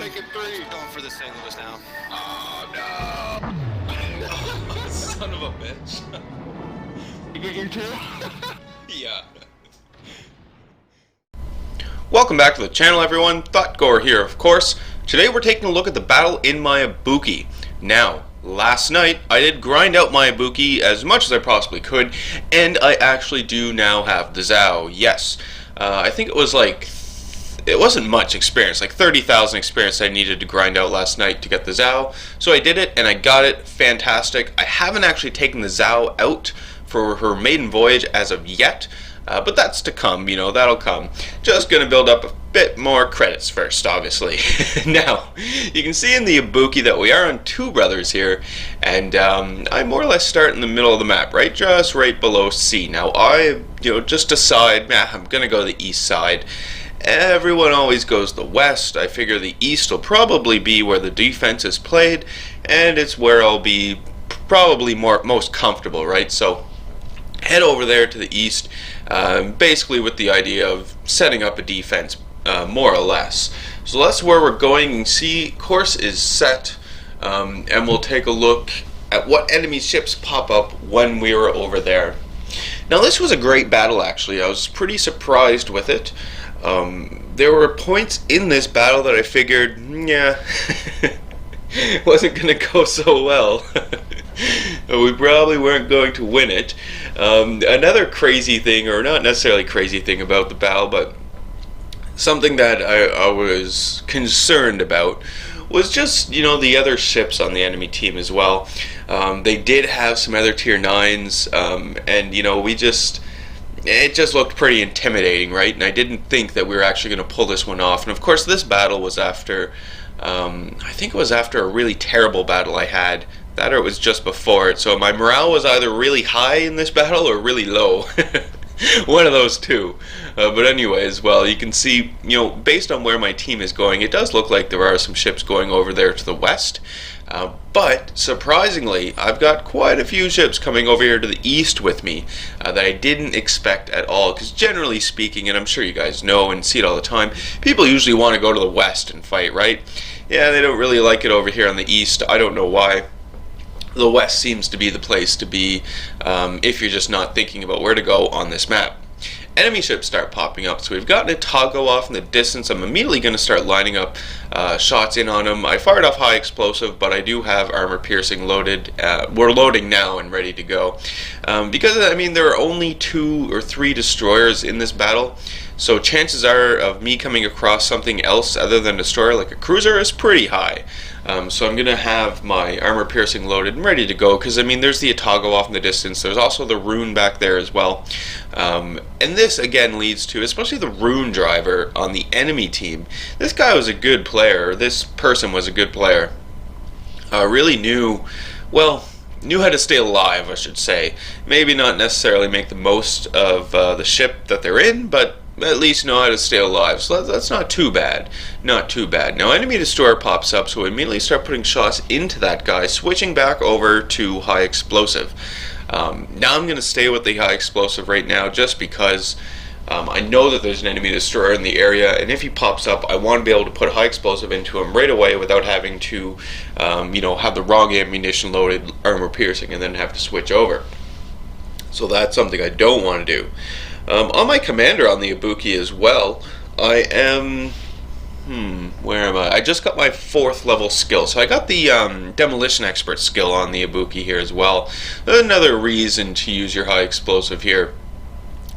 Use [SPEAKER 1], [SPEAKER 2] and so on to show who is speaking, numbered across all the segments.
[SPEAKER 1] make it 3.
[SPEAKER 2] Going for the St. Louis now.
[SPEAKER 1] Oh, no.
[SPEAKER 3] Son of a bitch.
[SPEAKER 1] You get your 2?
[SPEAKER 3] Yeah.
[SPEAKER 4] Welcome back to the channel, everyone. Thotgor here, of course. Today we're taking a look at the battle in my Ibuki. Now, last night I did grind out my Ibuki as much as I possibly could, and I actually do now have the Zhao. Yes, I think it was like, it wasn't much experience, like 30,000 experience I needed to grind out last night to get the Zhao. So I did it, and I got it. Fantastic. I haven't actually taken the Zhao out for her maiden voyage as of yet. But that's to come, you know, that'll come. Just gonna build up a bit more credits first, obviously. Now, you can see in the Ibuki that we are on two brothers here, and I more or less start in the middle of the map, right? Just right below C. Now, I, just decide, I'm gonna go to the east side. Everyone always goes the west. I figure the east will probably be where the defense is played, and it's where I'll be probably most comfortable, right? So, head over there to the east, basically with the idea of setting up a defense, more or less. So that's where we're going. You can see course is set, and we'll take a look at what enemy ships pop up when we were over there. Now this was a great battle, actually. I was pretty surprised with it. There were points in this battle that I figured, yeah, wasn't going to go so well. We probably weren't going to win it. Another crazy thing, or not necessarily crazy thing about the battle, but something that I was concerned about was just, the other ships on the enemy team as well. They did have some other tier 9s, and, it just looked pretty intimidating, right? And I didn't think that we were actually going to pull this one off. And of course, this battle was after, I think it was after a really terrible battle I had. That or it was just before it. So my morale was either really high in this battle or really low. One of those two. But anyways, well, you can see, based on where my team is going, it does look like there are some ships going over there to the west. But surprisingly, I've got quite a few ships coming over here to the east with me that I didn't expect at all. Because generally speaking, and I'm sure you guys know and see it all the time, people usually want to go to the west and fight, right? Yeah, they don't really like it over here on the east. I don't know why. The west seems to be the place to be if you're just not thinking about where to go on this map. Enemy ships start popping up, so we've gotten a Thotgor off in the distance. I'm immediately going to start lining up shots in on him. I fired off high explosive, but I do have armor piercing loaded. We're loading now and ready to go. Because, there are only 2 or 3 destroyers in this battle, so chances are of me coming across something else other than a destroyer like a cruiser is pretty high. So I'm going to have my armor piercing loaded and ready to go, because there's the Thotgor off in the distance. There's also the rune back there as well. And this again leads to, especially the rune driver on the enemy team. This guy was a good player, or this person was a good player. Really knew how to stay alive, I should say. Maybe not necessarily make the most of the ship that they're in, but at least know how to stay alive. So that's not too bad. Not too bad. Now, enemy destroyer pops up, so we immediately start putting shots into that guy, switching back over to high explosive. Now I'm going to stay with the high explosive right now, just because I know that there's an enemy destroyer in the area, and if he pops up, I want to be able to put high explosive into him right away without having to, have the wrong ammunition loaded, armor piercing, and then have to switch over. So that's something I don't want to do. On my commander on the Ibuki as well, I am, where am I? I just got my 4th level skill, so I got the demolition expert skill on the Ibuki here as well. Another reason to use your high explosive here,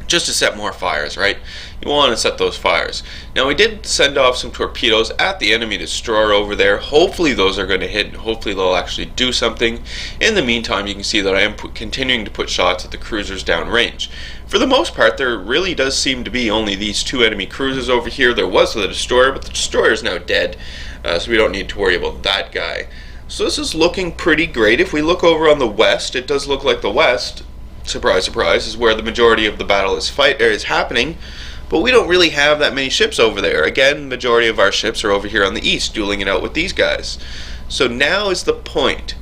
[SPEAKER 4] just to set more fires, right? You want to set those fires. Now, we did send off some torpedoes at the enemy destroyer over there. Hopefully those are going to hit, and hopefully they'll actually do something. In the meantime, you can see that I am continuing to put shots at the cruisers downrange. For the most part, there really does seem to be only these 2 enemy cruisers over here. There was the destroyer, but the destroyer is now dead, so we don't need to worry about that guy. So this is looking pretty great. If we look over on the west, it does look like the west, surprise, surprise, is where the majority of the battle is happening. But we don't really have that many ships over there. Again, the majority of our ships are over here on the east, dueling it out with these guys. So now is the point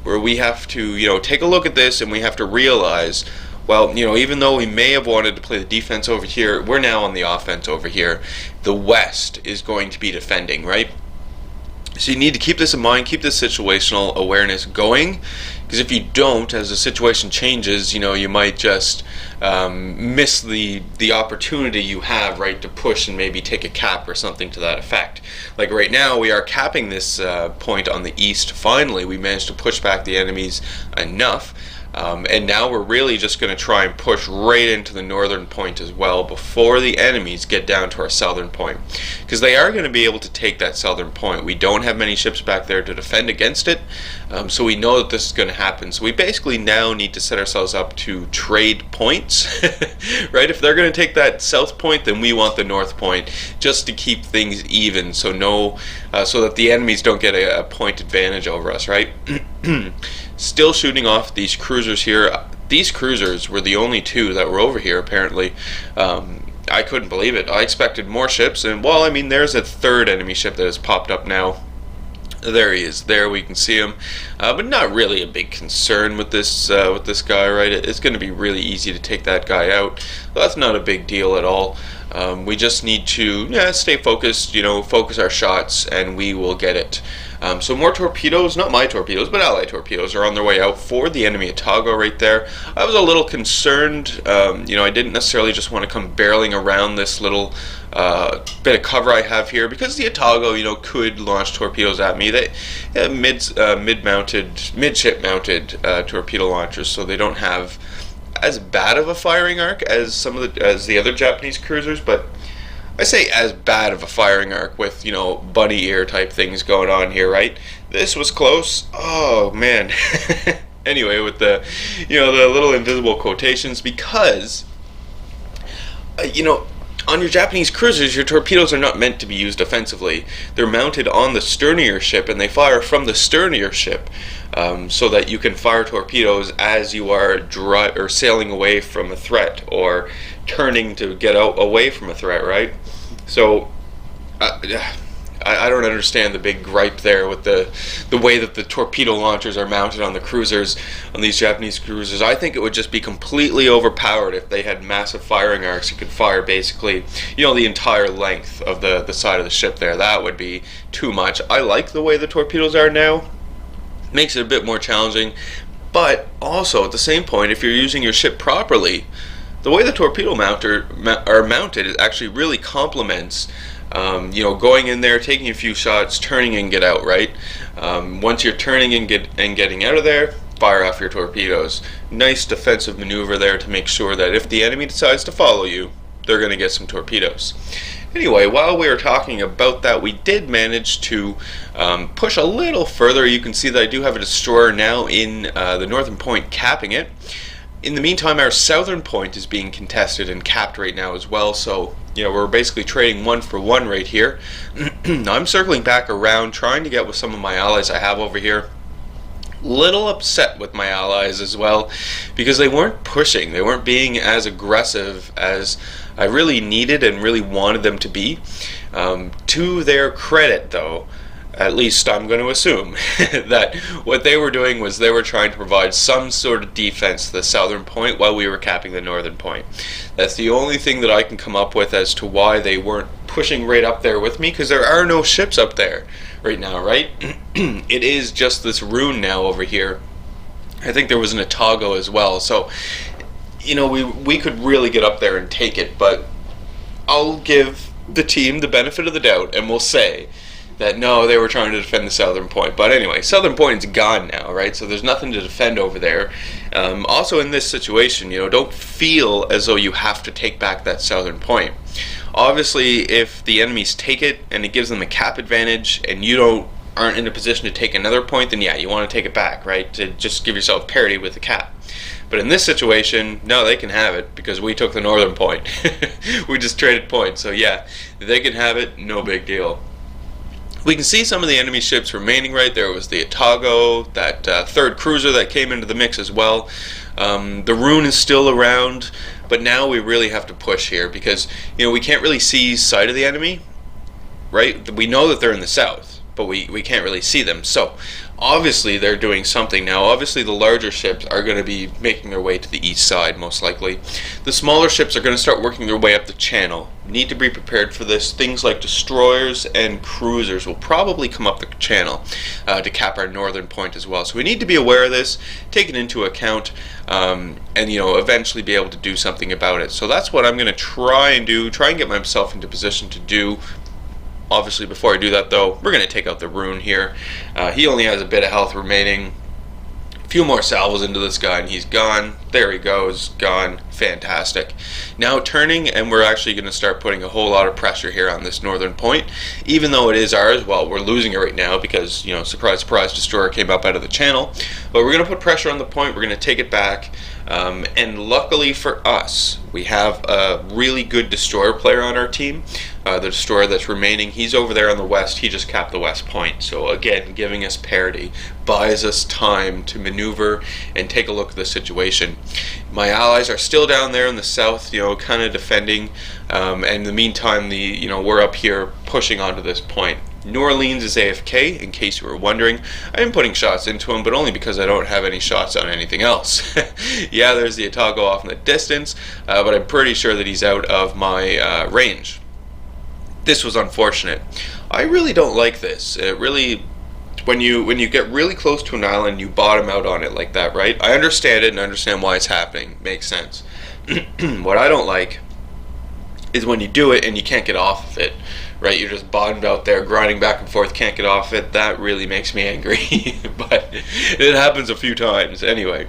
[SPEAKER 4] where we have to, take a look at this, and we have to realize, well, even though we may have wanted to play the defense over here, we're now on the offense over here. The west is going to be defending, right? So you need to keep this in mind, keep this situational awareness going, because if you don't, as the situation changes, you might just miss the opportunity you have, right, to push and maybe take a cap or something to that effect. Like right now, we are capping this point on the east. Finally, we managed to push back the enemies enough. And now we're really just going to try and push right into the northern point as well before the enemies get down to our southern point. Because they are going to be able to take that southern point. We don't have many ships back there to defend against it, so we know that this is going to happen. So we basically now need to set ourselves up to trade points, right? If they're going to take that south point, then we want the north point, just to keep things even, so that the enemies don't get a point advantage over us, right? Still shooting off these cruisers here. These cruisers were the only two that were over here, apparently. I couldn't believe it. I expected more ships, and well, I mean, there's a third enemy ship that has popped up now. There he is. There we can see him, but not really a big concern with this guy, right? It's going to be really easy to take that guy out. That's not a big deal at all. We just need to stay focused, focus our shots, and we will get it. So more torpedoes, not my torpedoes, but allied torpedoes are on their way out for the enemy at Thotgor right there. I was a little concerned, I didn't necessarily just want to come barreling around this little bit of cover I have here, because the Thotgor, could launch torpedoes at me. They midship mounted torpedo launchers, so they don't have as bad of a firing arc as as the other Japanese cruisers, but I say as bad of a firing arc with, bunny ear type things going on here, right? This was close. Oh, man. Anyway, with the little invisible quotations, because, on your Japanese cruisers, your torpedoes are not meant to be used offensively. They're mounted on the stern of your ship, and they fire from the stern of your ship, so that you can fire torpedoes as you are sailing away from a threat, or turning to get away from a threat, right? So I don't understand the big gripe there with the way that the torpedo launchers are mounted on the cruisers, on these Japanese cruisers. I think it would just be completely overpowered if they had massive firing arcs you could fire basically, the entire length of the side of the ship there. That would be too much. I like the way the torpedoes are now. Makes it a bit more challenging, but also at the same point, if you're using your ship properly, the way the torpedo are mounted, it actually really complements going in there, taking a few shots, turning and get out, right? Once you're turning and getting out of there, fire off your torpedoes. Nice defensive maneuver there to make sure that if the enemy decides to follow you, they're going to get some torpedoes. Anyway, while we were talking about that, we did manage to push a little further. You can see that I do have a destroyer now in the northern point, capping it. In the meantime, our southern point is being contested and capped right now as well, so we're basically trading 1 for 1 right here. I'm circling back around, trying to get with some of my allies I have over here. Little upset with my allies as well, because they weren't pushing. They weren't being as aggressive as I really needed and really wanted them to be. To their credit, though, at least I'm going to assume, that what they were doing was they were trying to provide some sort of defense to the southern point while we were capping the northern point. That's the only thing that I can come up with as to why they weren't pushing right up there with me, because there are no ships up there right now, right? It is just this rune now over here. I think there was an Thotgor as well, so we could really get up there and take it, but I'll give the team the benefit of the doubt, and we'll say that no, they were trying to defend the southern point. But anyway, southern point is gone now, right? So there's nothing to defend over there. Also in this situation, don't feel as though you have to take back that southern point. Obviously, if the enemies take it and it gives them a cap advantage, and you aren't in a position to take another point, then yeah, you want to take it back, right? To just give yourself parity with the cap. But in this situation, no, they can have it because we took the northern point. We just traded points. So yeah, they can have it, no big deal. We can see some of the enemy ships remaining right there. Was the Thotgor, that third cruiser that came into the mix as well. The rune is still around, but now we really have to push here because we can't really see sight of the enemy, right? We know that they're in the south, but we can't really see them. So Obviously, they're doing something now. Obviously, the larger ships are going to be making their way to the east side, most likely. The smaller ships are going to start working their way up the channel. Need to be prepared for this. Things like destroyers and cruisers will probably come up the channel to cap our northern point as well. So we need to be aware of this, take it into account, and eventually be able to do something about it. So that's what I'm going to try and do. Try and get myself into position to do. Obviously, before I do that, though, we're going to take out the Rune here. He only has a bit of health remaining. A few more salvos into this guy, and he's gone. There he goes. Gone. Fantastic. Now turning, and we're actually going to start putting a whole lot of pressure here on this northern point. Even though it is ours, well, we're losing it right now because, surprise, surprise, destroyer came up out of the channel. But we're going to put pressure on the point. We're going to take it back. And luckily for us, we have a really good destroyer player on our team. The destroyer that's remaining, he's over there on the west. He just capped the west point. So again, giving us parity, buys us time to maneuver and take a look at the situation. My allies are still down there in the south, kind of defending. And in the meantime, we're up here pushing onto this point. New Orleans is AFK, in case you were wondering. I'm putting shots into him, but only because I don't have any shots on anything else. Yeah, there's the Thotgor off in the distance, but I'm pretty sure that he's out of my range. This was unfortunate. I really don't like this. It really, when you get really close to an island, you bottom out on it like that, right? I understand it and understand why it's happening. Makes sense. What I don't like is when you do it and you can't get off of it, right? You're just bottomed out there, grinding back and forth, can't get off it. That really makes me angry, but it happens a few times. Anyway,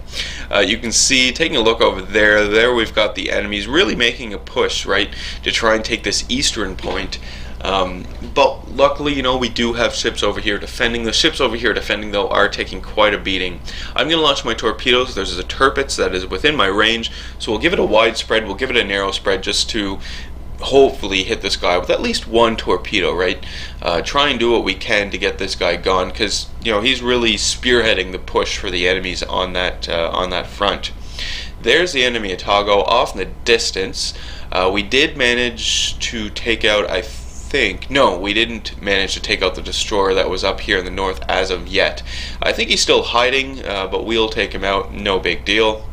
[SPEAKER 4] you can see, taking a look over there we've got the enemies really making a push, right, to try and take this eastern point. But luckily, we do have ships over here defending. The ships over here defending, though, are taking quite a beating. I'm going to launch my torpedoes. There's a Tirpitz that is within my range, so we'll give it a wide spread. We'll give it a narrow spread just to hopefully hit this guy with at least one torpedo, right? Try and do what we can to get this guy gone, because he's really spearheading the push for the enemies on that front. There's the enemy Thotgor off in the distance. We did manage to take out, no, we didn't manage to take out the destroyer that was up here in the north as of yet. I think he's still hiding, but we'll take him out, no big deal.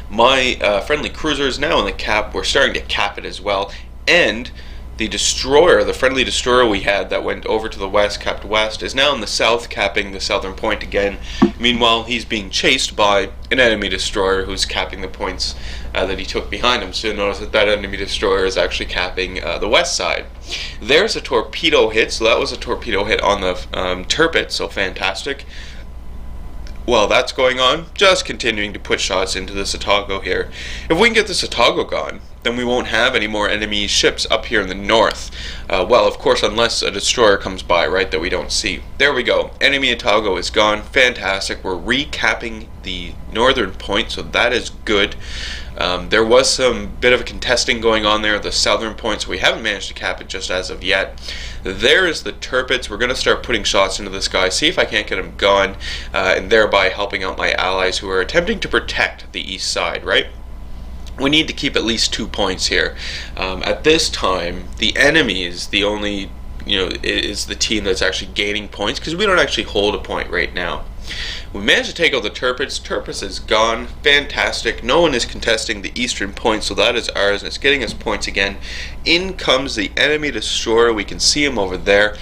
[SPEAKER 4] My friendly cruiser is now in the cap. We're starting to cap it as well. And the destroyer, the friendly destroyer we had that went over to the west, capped west, is now in the south, capping the southern point again. Meanwhile, he's being chased by an enemy destroyer who's capping the points that he took behind him. So you'll notice that enemy destroyer is actually capping the west side. There's a torpedo hit. So that was a torpedo hit on the Tirpitz, so fantastic. While that's going on, just continuing to put shots into this Thotgor here. If we can get this Thotgor gone, then we won't have any more enemy ships up here in the north. Well, of course, unless a destroyer comes by, right, that we don't see. There we go. Enemy Thotgor is gone. Fantastic. We're recapping the northern point, so that is good. There was some bit of a contesting going on there at the southern point, so we haven't managed to cap it just as of yet. There is the Tirpitz. We're going to start putting shots into this guy, see if I can't get him gone, and thereby helping out my allies who are attempting to protect the east side, right? We need to keep at least 2 points here. At this time, the enemy is the only, is the team that's actually gaining points, because we don't actually hold a point right now. We managed to take out the Tirpitz. Tirpitz is gone. Fantastic. No one is contesting the eastern point, so that is ours, and it's getting us points again. In comes the enemy destroyer. We can see him over there.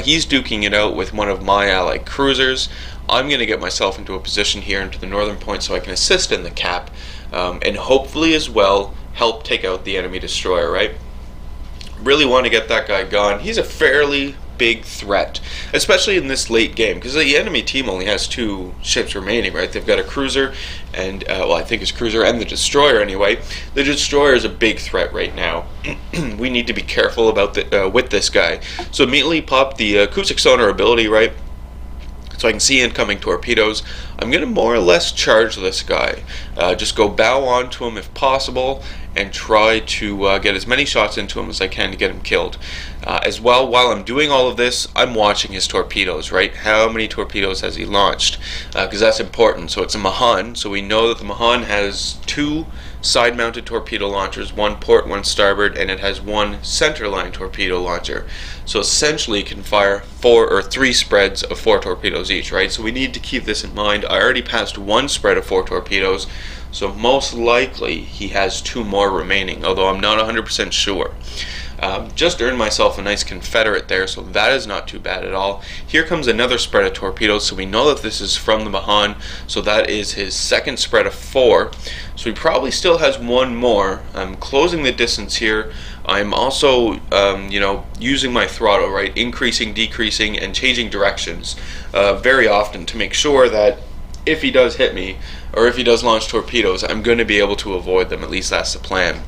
[SPEAKER 4] He's duking it out with one of my allied cruisers. I'm going to get myself into a position here into the northern point so I can assist in the cap, and hopefully as well help take out the enemy destroyer, right? Really want to get that guy gone. He's a fairly big threat, especially in this late game, because the enemy team only has 2 ships remaining, right? They've got a cruiser and well, I think it's cruiser and the destroyer anyway. The destroyer is a big threat right now. We need to be careful about with this guy. So immediately pop the acoustic sonar ability, right? So I can see incoming torpedoes. I'm going to more or less charge this guy. Just go bow onto him if possible and try to get as many shots into him as I can to get him killed. As well, while I'm doing all of this, I'm watching his torpedoes, right? How many torpedoes has he launched? Because that's important. So it's a Mahan, so we know that the Mahan has 2 side-mounted torpedo launchers, one port, one starboard, and it has one centerline torpedo launcher. So essentially it can fire 4 or 3 spreads of 4 torpedoes each, right? So we need to keep this in mind. I already passed one spread of 4 torpedoes, so most likely he has 2 more remaining, although I'm not 100% sure. Just earned myself a nice Confederate there, so that is not too bad at all. Here comes another spread of torpedoes, so we know that this is from the Mahan, so that is his second spread of 4. So he probably still has one more. I'm closing the distance here. I'm also, using my throttle, right, increasing, decreasing, and changing directions very often to make sure that if he does hit me, or if he does launch torpedoes, I'm going to be able to avoid them. At least that's the plan.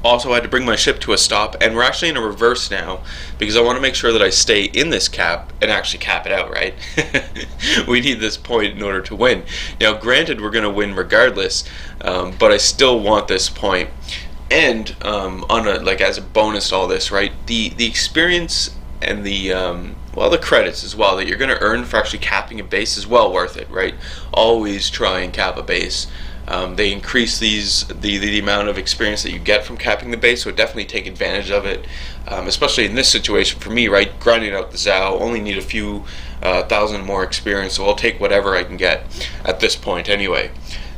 [SPEAKER 4] Also, I had to bring my ship to a stop, and we're actually in a reverse now because I want to make sure that I stay in this cap and actually cap it out, right? We need this point in order to win. Now, granted, we're going to win regardless, but I still want this point. And as a bonus to all this, right? The experience and the credits as well that you're going to earn for actually capping a base is well worth it, right? Always try and cap a base. They increase the amount of experience that you get from capping the base, so definitely take advantage of it, especially in this situation for me, right? Grinding out the ZOW, only need a few thousand more experience, so I'll take whatever I can get at this point anyway.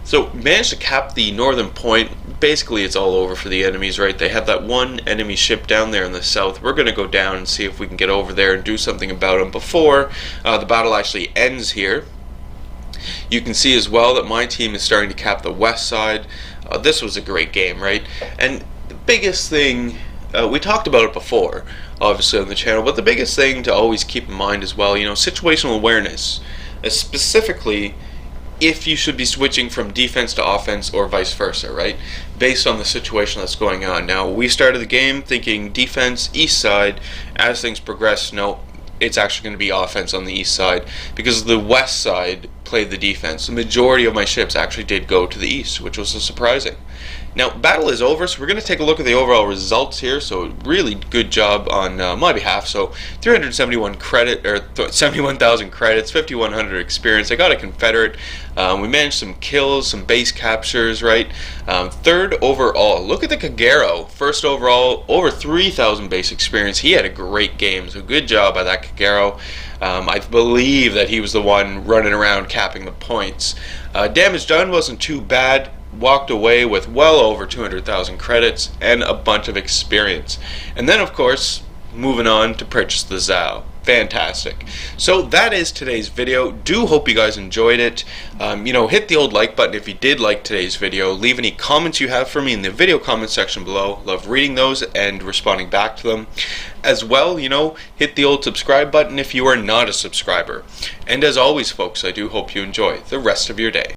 [SPEAKER 4] So managed to cap the northern point. Basically it's all over for the enemies, right? They have that one enemy ship down there in the south. We're going to go down and see if we can get over there and do something about them before the battle actually ends here. You can see as well that my team is starting to cap the west side. This was a great game, right? And the biggest thing, we talked about it before, obviously on the channel, but the biggest thing to always keep in mind as well, situational awareness. Specifically, if you should be switching from defense to offense or vice versa, right? Based on the situation that's going on. Now, we started the game thinking defense, east side. As things progress, no, it's actually going to be offense on the east side because the west side played the defense. The majority of my ships actually did go to the east, which was surprising. Now, battle is over, so we're going to take a look at the overall results here. So, really good job on my behalf. So, 371 credit, or 71,000 credits, 5,100 experience. I got a Confederate. We managed some kills, some base captures, right? Third overall. Look at the Kagero. First overall, over 3,000 base experience. He had a great game, so good job by that Kagero. I believe that he was the one running around capping the points. Damage done wasn't too bad. Walked away with well over 200,000 credits and a bunch of experience. And then, of course, moving on to purchase the ZOW. Fantastic. So that is today's video. Do hope you guys enjoyed it. Hit the old like button if you did like today's video. Leave any comments you have for me in the video comment section below. Love reading those and responding back to them. As well, hit the old subscribe button if you are not a subscriber. And as always, folks, I do hope you enjoy the rest of your day.